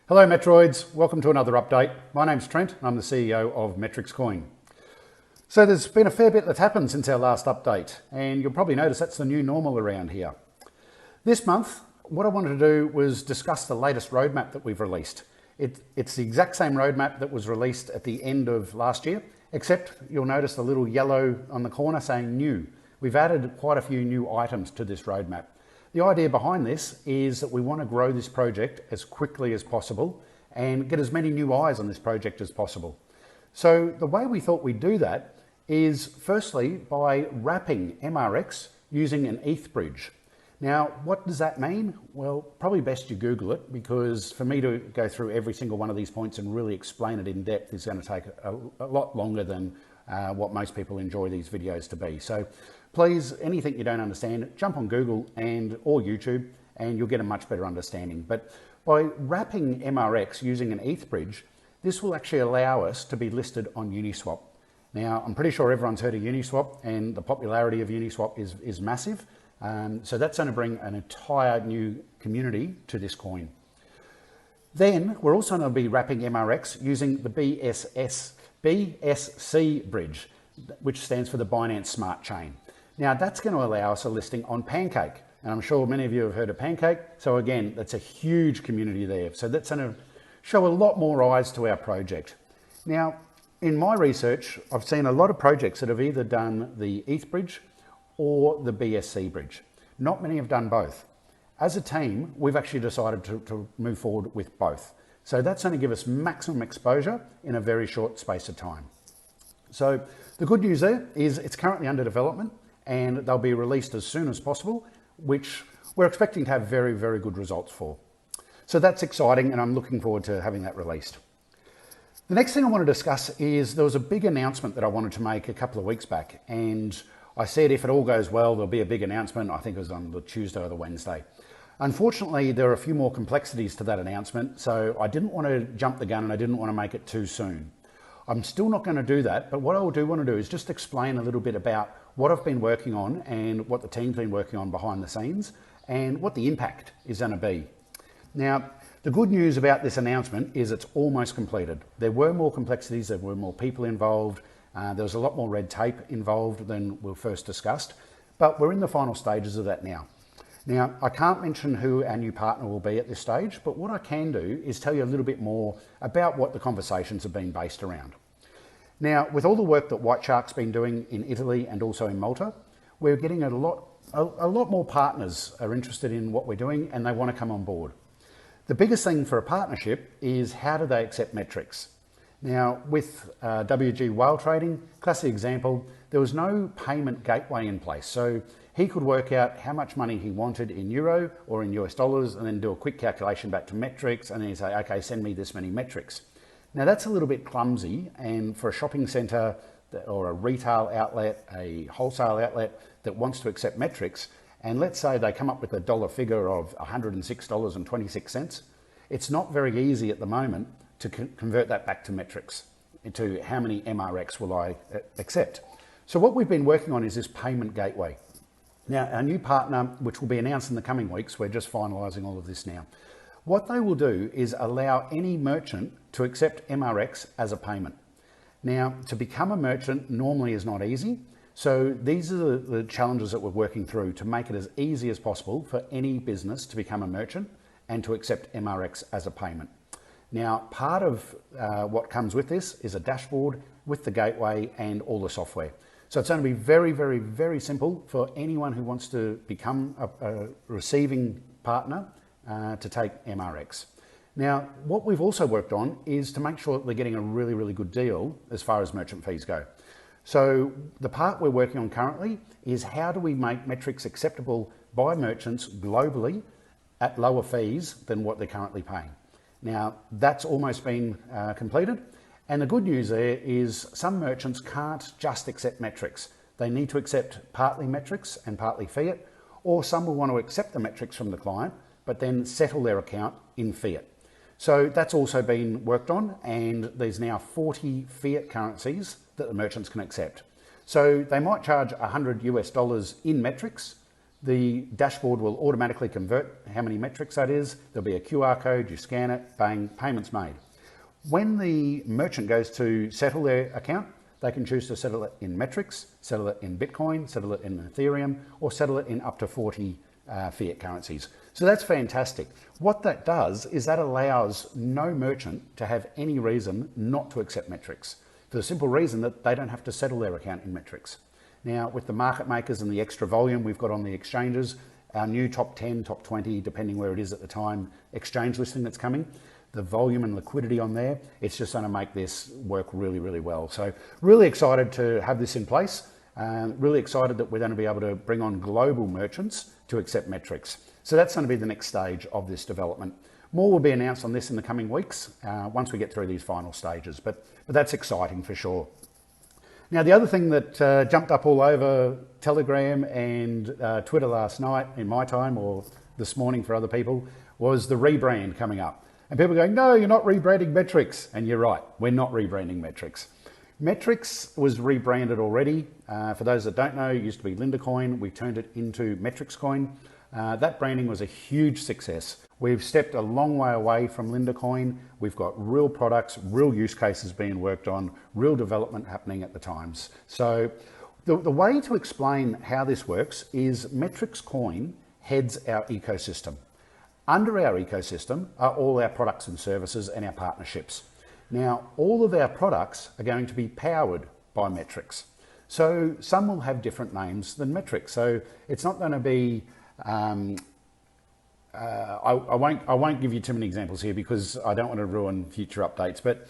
Hello Metroids, welcome to another update. My name's Trent and I'm the CEO of Metrix Coin. So there's been a fair bit that's happened since our last update, and you'll probably notice that's the new normal around here. This month, what I wanted to do was discuss the latest roadmap that we've released. It's the exact same roadmap that was released at the end of last year, except you'll notice the little yellow on the corner saying new. We've added quite a few new items to this roadmap. The idea behind this is that we want to grow this project as quickly as possible and get as many new eyes on this project as possible. So the way we thought we'd do that is firstly by wrapping MRX using an ETH bridge. Now, what does that mean? Well, probably best you Google it, because for me to go through every single one of these points and really explain it in depth is going to take a lot longer than what most people enjoy these videos to be. So please, anything you don't understand, jump on Google or YouTube and you'll get a much better understanding. But by wrapping MRX using an ETH bridge, this will actually allow us to be listed on Uniswap. Now, I'm pretty sure everyone's heard of Uniswap, and the popularity of Uniswap is massive. So that's going to bring an entire new community to this coin. Then we're also going to be wrapping MRX using the BSC bridge, which stands for the Binance Smart Chain. Now that's going to allow us a listing on Pancake, and I'm sure many of you have heard of Pancake. So again, that's a huge community there. So that's going to show a lot more eyes to our project. Now, in my research, I've seen a lot of projects that have either done the ETH bridge or the BSC bridge. Not many have done both. As a team, we've actually decided to move forward with both. So that's going to give us maximum exposure in a very short space of time. So the good news there is it's currently under development and they'll be released as soon as possible, which we're expecting to have very, very good results for. So that's exciting, and I'm looking forward to having that released. The next thing I want to discuss is there was a big announcement that I wanted to make a couple of weeks back, and I said if it all goes well, there'll be a big announcement. I think it was on the Tuesday or the Wednesday. Unfortunately, there are a few more complexities to that announcement, so I didn't want to jump the gun and I didn't want to make it too soon. I'm still not going to do that, but what I do want to do is just explain a little bit about what I've been working on and what the team's been working on behind the scenes and what the impact is going to be. Now, the good news about this announcement is it's almost completed. There were more complexities, there were more people involved, there was a lot more red tape involved than we first discussed, but we're in the final stages of that now. Now, I can't mention who our new partner will be at this stage, but what I can do is tell you a little bit more about what the conversations have been based around. Now, with all the work that White Shark's been doing in Italy and also in Malta, we're getting a lot more partners are interested in what we're doing and they want to come on board. The biggest thing for a partnership is how do they accept Metrix? Now, with WG Whale Trading, classic example, there was no payment gateway in place. So he could work out how much money he wanted in euro or in US dollars and then do a quick calculation back to Metrix and then he'd say, okay, send me this many Metrix. Now that's a little bit clumsy, and for a shopping center or a retail outlet, a wholesale outlet that wants to accept Metrix, and let's say they come up with a dollar figure of $106.26, it's not very easy at the moment to convert that back to Metrix into how many MRX will I accept. So what we've been working on is this payment gateway. Now, our new partner, which will be announced in the coming weeks, we're just finalising all of this now. What they will do is allow any merchant to accept MRX as a payment. Now, to become a merchant normally is not easy. So these are the challenges that we're working through to make it as easy as possible for any business to become a merchant and to accept MRX as a payment. Now, part of what comes with this is a dashboard with the gateway and all the software. So it's going to be very, very, very simple for anyone who wants to become a receiving partner to take MRX. Now, what we've also worked on is to make sure that they're getting a really, really good deal as far as merchant fees go. So the part we're working on currently is how do we make Metrix acceptable by merchants globally at lower fees than what they're currently paying. Now, that's almost been completed. And the good news there is some merchants can't just accept Metrix. They need to accept partly Metrix and partly fiat, or some will want to accept the Metrix from the client, but then settle their account in fiat. So that's also been worked on, and there's now 40 fiat currencies that the merchants can accept. So they might charge $100 in Metrix, The dashboard will automatically convert how many metrics that is. There'll be a QR code, you scan it, bang, payments made. When the merchant goes to settle their account, they can choose to settle it in Metrix, settle it in Bitcoin, settle it in Ethereum, or settle it in up to 40 fiat currencies. So that's fantastic. What that does is that allows no merchant to have any reason not to accept Metrix, for the simple reason that they don't have to settle their account in Metrix. Now, with the market makers and the extra volume we've got on the exchanges, our new top 10, top 20, depending where it is at the time, exchange listing that's coming, the volume and liquidity on there, it's just going to make this work really, really well. So really excited to have this in place. Really excited that we're going to be able to bring on global merchants to accept Metrix. So that's going to be the next stage of this development. More will be announced on this in the coming weeks once we get through these final stages, but that's exciting for sure. Now, the other thing that jumped up all over Telegram and Twitter last night in my time, or this morning for other people, was the rebrand coming up. And people are going, no, you're not rebranding Metrix. And you're right, we're not rebranding Metrix. Metrix was rebranded already. For those that don't know, it used to be Linda Coin. We turned it into Metrix Coin. That branding was a huge success. We've stepped a long way away from Linda Coin. We've got real products, real use cases being worked on, real development happening at the times. So the way to explain how this works is Metrix Coin heads our ecosystem. Under our ecosystem are all our products and services and our partnerships. Now, all of our products are going to be powered by Metrix. So some will have different names than Metrix. So it's not going to be, I won't give you too many examples here because I don't want to ruin future updates, but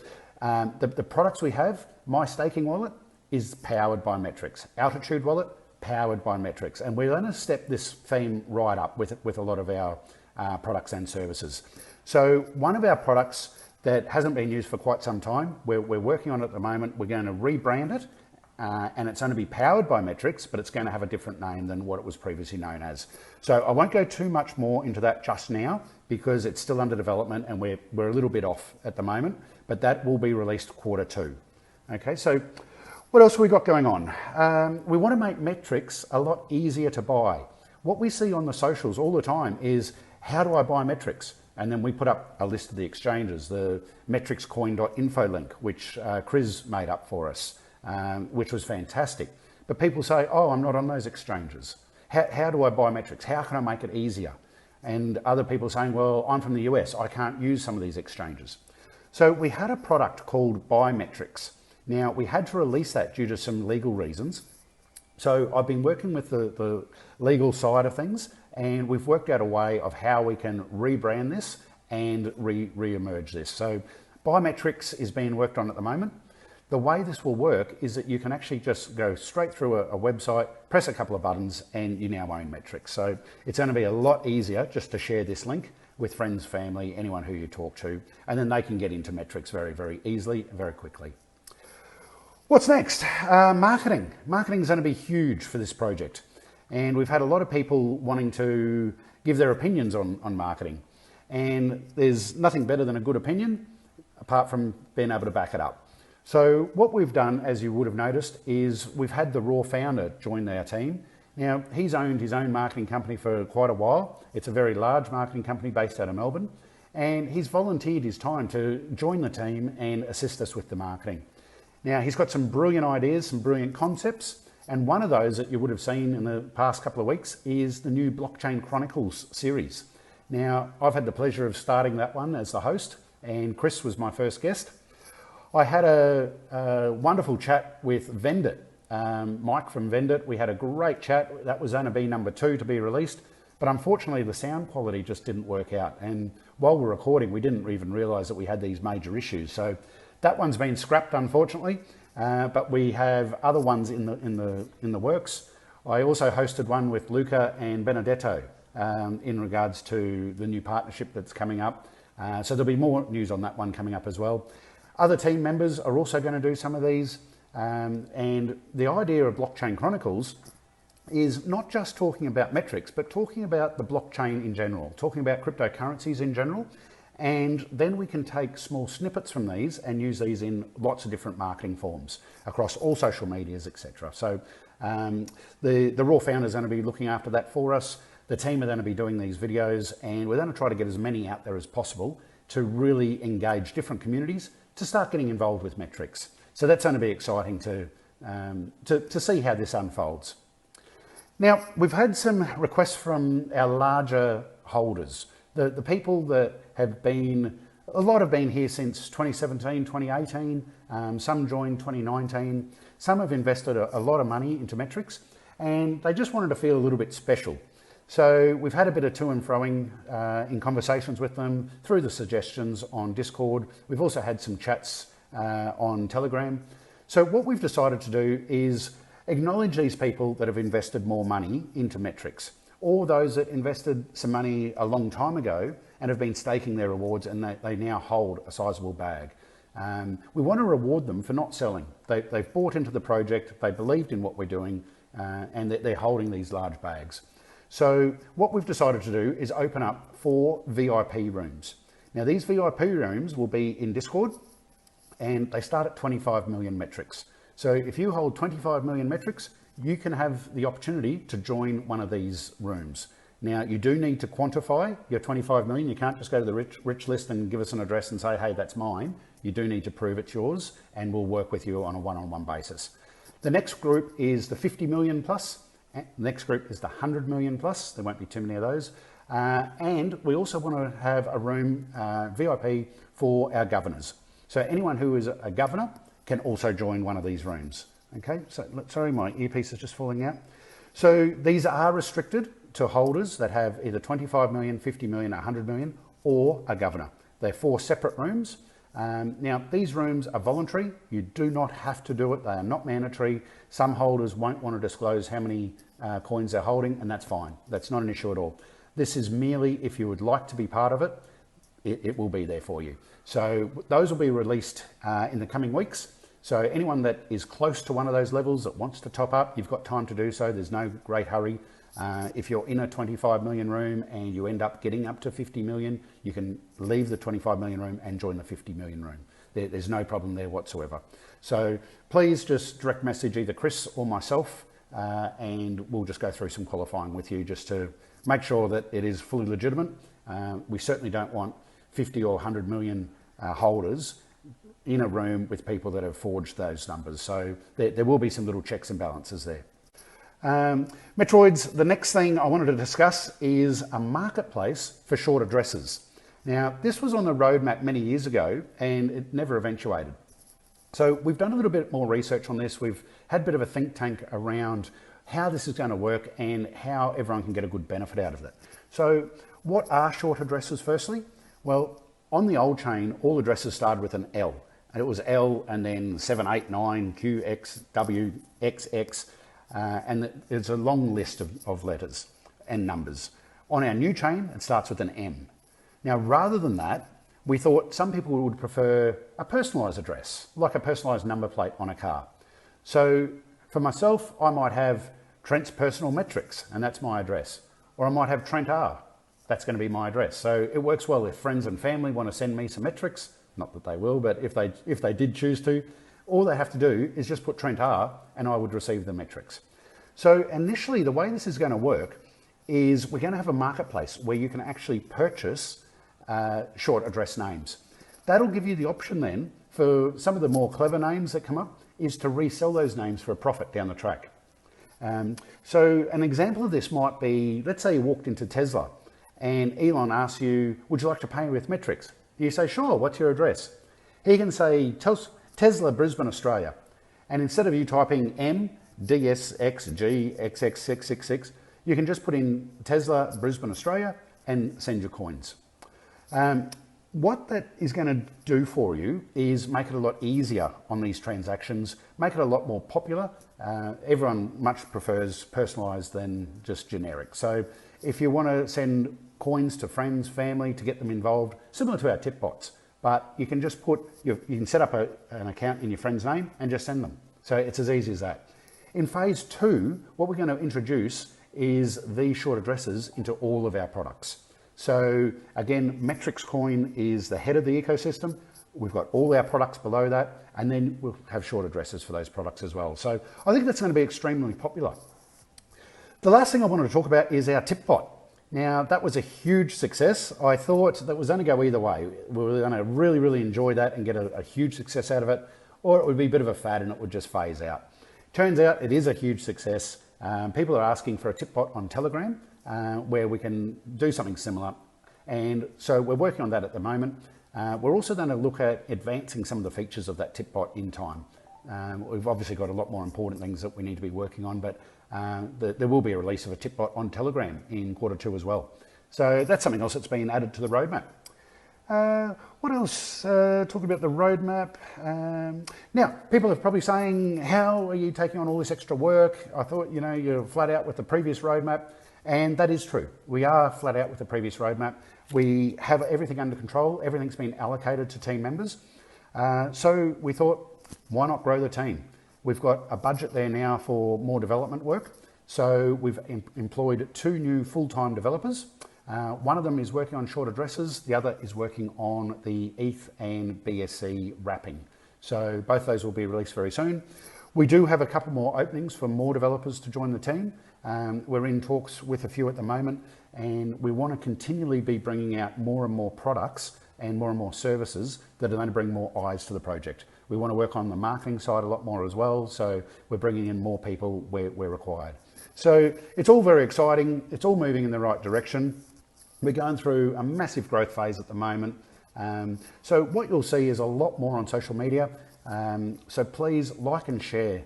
the products we have, My Staking Wallet is powered by Metrix. Altitude Wallet, powered by Metrix. And we're going to step this theme right up with a lot of our products and services. So one of our products that hasn't been used for quite some time, we're working on it at the moment, we're going to rebrand it and it's going to be powered by Metrix, but it's going to have a different name than what it was previously known as. So I won't go too much more into that just now because it's still under development and we're a little bit off at the moment, but that will be released Q2. Okay, so what else have we got going on? We want to make Metrix a lot easier to buy. What we see on the socials all the time is, how do I buy Metrix? And then we put up a list of the exchanges, the metrixcoin.info link, which Chris made up for us, which was fantastic. But people say, oh, I'm not on those exchanges. How do I buy Metrix? How can I make it easier? And other people saying, well, I'm from the US, I can't use some of these exchanges. So we had a product called Buy Metrix. Now, we had to release that due to some legal reasons. So I've been working with the legal side of things, and we've worked out a way of how we can rebrand this and re-emerge this. So Buy Metrix is being worked on at the moment. The way this will work is that you can actually just go straight through a website, press a couple of buttons, and you now own Metrix. So it's going to be a lot easier just to share this link with friends, family, anyone who you talk to, and then they can get into Metrix very, very easily and very quickly. What's next? Marketing. Marketing is going to be huge for this project. And we've had a lot of people wanting to give their opinions on marketing. And there's nothing better than a good opinion, apart from being able to back it up. So what we've done, as you would have noticed, is we've had the Raw founder join our team. Now, he's owned his own marketing company for quite a while. It's a very large marketing company based out of Melbourne. And he's volunteered his time to join the team and assist us with the marketing. Now, he's got some brilliant ideas, some brilliant concepts. And one of those that you would have seen in the past couple of weeks is the new Blockchain Chronicles series. Now, I've had the pleasure of starting that one as the host, and Chris was my first guest. I had a wonderful chat with Vendit, Mike from Vendit. We had a great chat. That was going to be number 2 to be released, but unfortunately the sound quality just didn't work out. And while we're recording, we didn't even realize that we had these major issues. So that one's been scrapped, unfortunately. But we have other ones in the works. I also hosted one with Luca and Benedetto in regards to the new partnership that's coming up. So there'll be more news on that one coming up as well. Other team members are also going to do some of these. And the idea of Blockchain Chronicles is not just talking about Metrix, but talking about the blockchain in general, talking about cryptocurrencies in general. And then we can take small snippets from these and use these in lots of different marketing forms across all social medias, etc. So The raw founders are going to be looking after that for us. The team are going to be doing these videos, and we're going to try to get as many out there as possible to really engage different communities to start getting involved with Metrix. So that's going to be exciting to see how this unfolds. Now, we've had some requests from our larger holders, the people that have been, a lot have been here since 2017, 2018, some joined 2019, some have invested a lot of money into Metrix, and they just wanted to feel a little bit special. So we've had a bit of to and froing in conversations with them through the suggestions on Discord. We've also had some chats on Telegram. So what we've decided to do is acknowledge these people that have invested more money into Metrix, or those that invested some money a long time ago and have been staking their rewards, and they now hold a sizable bag. We want to reward them for not selling. They've bought into the project, they believed in what we're doing, and they're holding these large bags. So what we've decided to do is open up 4 VIP rooms. Now these VIP rooms will be in Discord, and they start at 25 million Metrix. So if you hold 25 million Metrix, you can have the opportunity to join one of these rooms. Now you do need to quantify your 25 million. You can't just go to the rich list and give us an address and say, hey, that's mine. You do need to prove it's yours, and we'll work with you on a one-on-one basis. The next group is the 50 million plus. The next group is the 100 million plus. There won't be too many of those. And we also want to have a room VIP for our governors. So anyone who is a governor can also join one of these rooms. Okay, so sorry, my earpiece is just falling out. So these are restricted to holders that have either 25 million, 50 million, 100 million, or a governor. They're 4 separate rooms. Now, these rooms are voluntary. You do not have to do it. They are not mandatory. Some holders won't want to disclose how many coins they're holding, and that's fine. That's not an issue at all. This is merely if you would like to be part of it, it will be there for you. So those will be released in the coming weeks. So anyone that is close to one of those levels that wants to top up, you've got time to do so. There's no great hurry. If you're in a 25 million room and you end up getting up to 50 million, you can leave the 25 million room and join the 50 million room. There's no problem there whatsoever. So please just direct message either Chris or myself, and we'll just go through some qualifying with you just to make sure that it is fully legitimate. We certainly don't want 50 or 100 million holders in a room with people that have forged those numbers. So there will be some little checks and balances there. Metroids, the next thing I wanted to discuss is a marketplace for short addresses. Now, this was on the roadmap many years ago and it never eventuated. So we've done a little bit more research on this. We've had a bit of a think tank around how this is going to work and how everyone can get a good benefit out of it. So what are short addresses firstly? Well, on the old chain, all addresses started with an L. And it was L and then 789, Q, X, W, XX. And it's a long list of letters and numbers. On our new chain, it starts with an M. Now, rather than that, we thought some people would prefer a personalised address, like a personalised number plate on a car. So for myself, I might have Trent's Personal Metrix, and that's my address. Or I might have Trent R. That's going to be my address. So it works well if friends and family want to send me some Metrix. Not that they will, but if they did choose to, all they have to do is just put Trent R and I would receive the Metrix. So initially, the way this is going to work is we're going to have a marketplace where you can actually purchase short address names. That'll give you the option then for some of the more clever names that come up is to resell those names for a profit down the track. So an example of this might be, let's say you walked into Tesla and Elon asks you, would you like to pay with Metrix? You say, sure, what's your address? He can say, Tesla, Brisbane, Australia. And instead of you typing M, DSXG, XX666, you can just put in Tesla, Brisbane, Australia, and send your coins. What that is going to do for you is make it a lot easier on these transactions, make it a lot more popular. Everyone much prefers personalised than just generic. So if you want to send coins to friends, family, to get them involved, similar to our tip bots, but you can just you can set up an account in your friend's name and just send them. So it's as easy as that. In phase 2, what we're going to introduce is these short addresses into all of our products. So again, Metrix Coin is the head of the ecosystem. We've got all our products below that, and then we'll have short addresses for those products as well. So I think that's going to be extremely popular. The last thing I wanted to talk about is our tip bot. Now, that was a huge success. I thought that was going to go either way. We were going to really, really enjoy that and get a huge success out of it, or it would be a bit of a fad and it would just phase out. Turns out it is a huge success. People are asking for a tip bot on Telegram where we can do something similar. And so we're working on that at the moment. We're also going to look at advancing some of the features of that tip bot in time. We've obviously got a lot more important things that we need to be working on, but there will be a release of a tip bot on Telegram in Q2 as well. So that's something else that's been added to the roadmap. What else? Talking about the roadmap. Now, people are probably saying, how are you taking on all this extra work? I thought, you're flat out with the previous roadmap. And that is true. We are flat out with the previous roadmap. We have everything under control. Everything's been allocated to team members. So we thought, why not grow the team? We've got a budget there now for more development work. So we've employed 2 new full-time developers. One of them is working on short addresses. The other is working on the ETH and BSC wrapping. So both those will be released very soon. We do have a couple more openings for more developers to join the team. We're in talks with a few at the moment, and we want to continually be bringing out more and more products and more services that are going to bring more eyes to the project. We want to work on the marketing side a lot more as well, so we're bringing in more people where required. So it's all very exciting. It's all moving in the right direction. We're going through a massive growth phase at the moment. So what you'll see is a lot more on social media. So please like and share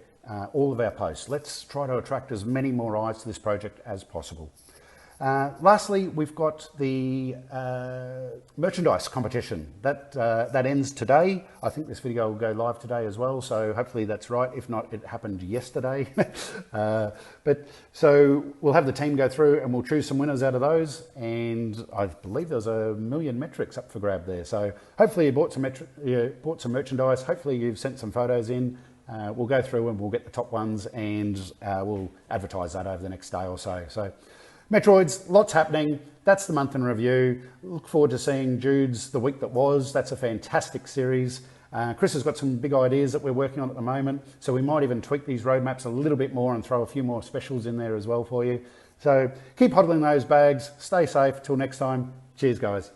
all of our posts. Let's try to attract as many more eyes to this project as possible. Lastly, we've got the merchandise competition. That ends today. I think this video will go live today as well, so hopefully that's right. If not, it happened yesterday. So we'll have the team go through and we'll choose some winners out of those, and I believe there's 1 million metrics up for grab there. So hopefully you bought some merchandise. Hopefully you've sent some photos in. We'll go through and we'll get the top ones, and we'll advertise that over the next day or so. So Metroids, lots happening. That's the month in review. Look forward to seeing Jude's The Week That Was. That's a fantastic series. Chris has got some big ideas that we're working on at the moment, so we might even tweak these roadmaps a little bit more and throw a few more specials in there as well for you. So keep hodling those bags. Stay safe. Till next time. Cheers, guys.